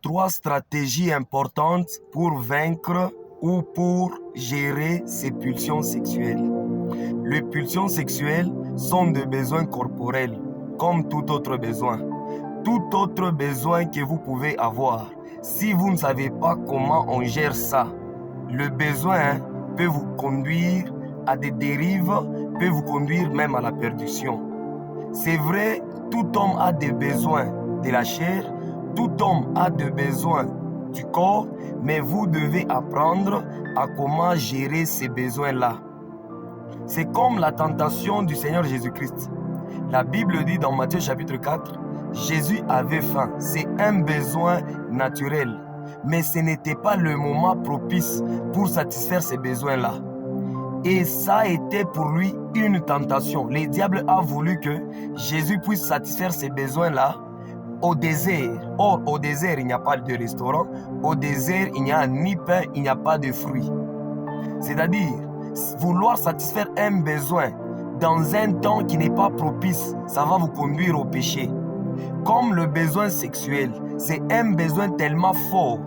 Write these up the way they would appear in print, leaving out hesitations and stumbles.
3 stratégies importantes pour vaincre ou pour gérer ces pulsions sexuelles. Les pulsions sexuelles sont des besoins corporels, comme tout autre besoin. Tout autre besoin que vous pouvez avoir. Si vous ne savez pas comment on gère ça, le besoin peut vous conduire à des dérives, peut vous conduire même à la perdition. C'est vrai, tout homme a des besoins de la chair, tout homme a des besoins du corps, mais vous devez apprendre à comment gérer ces besoins-là. C'est comme la tentation du Seigneur Jésus-Christ. La Bible dit dans Matthieu chapitre 4, Jésus avait faim. C'est un besoin naturel, mais ce n'était pas le moment propice pour satisfaire ces besoins-là. Et ça a été pour lui une tentation. Le diable a voulu que Jésus puisse satisfaire ces besoins-là au désert. Or, au désert, il n'y a pas de restaurant. Au désert, il n'y a ni pain, il n'y a pas de fruits. C'est-à-dire, vouloir satisfaire un besoin dans un temps qui n'est pas propice, ça va vous conduire au péché. Comme le besoin sexuel, c'est un besoin tellement fort.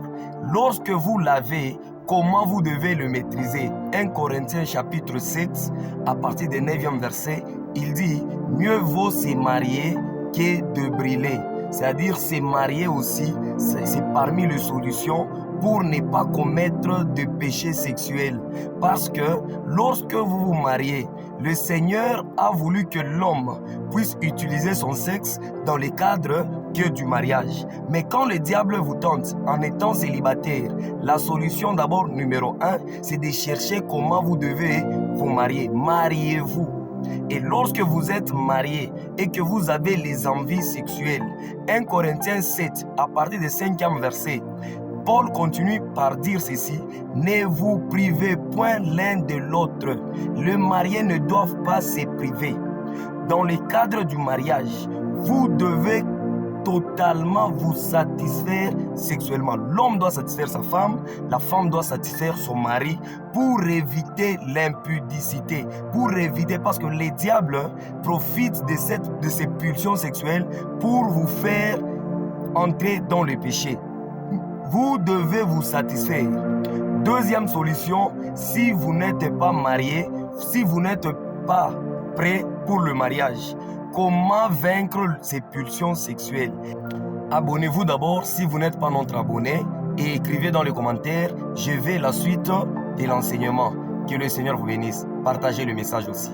Lorsque vous l'avez, comment vous devez le maîtriser? 1 Corinthiens chapitre 7, à partir du 9e verset, il dit « Mieux vaut se marier que de brûler ». C'est-à-dire se marier aussi, c'est parmi les solutions pour ne pas commettre de péché sexuel. Parce que lorsque vous vous mariez, le Seigneur a voulu que l'homme puisse utiliser son sexe dans le cadre que du mariage. Mais quand le diable vous tente en étant célibataire, la solution d'abord numéro 1, c'est de chercher comment vous devez vous marier. Mariez-vous. Et lorsque vous êtes marié et que vous avez les envies sexuelles, 1 Corinthiens 7, à partir du 5e verset, Paul continue par dire ceci, « Ne vous privez point l'un de l'autre. Les mariés ne doivent pas se priver. Dans le cadre du mariage, vous devez totalement vous satisfaire sexuellement. L'homme doit satisfaire sa femme, la femme doit satisfaire son mari pour éviter l'impudicité, pour éviter, parce que les diables profitent de ces pulsions sexuelles pour vous faire entrer dans le péché. Vous devez vous satisfaire. Deuxième solution, si vous n'êtes pas marié, si vous n'êtes pas prêt pour le mariage, comment vaincre ces pulsions sexuelles? Abonnez-vous d'abord si vous n'êtes pas notre abonné et écrivez dans les commentaires, je vais la suite de l'enseignement. Que le Seigneur vous bénisse. Partagez le message aussi.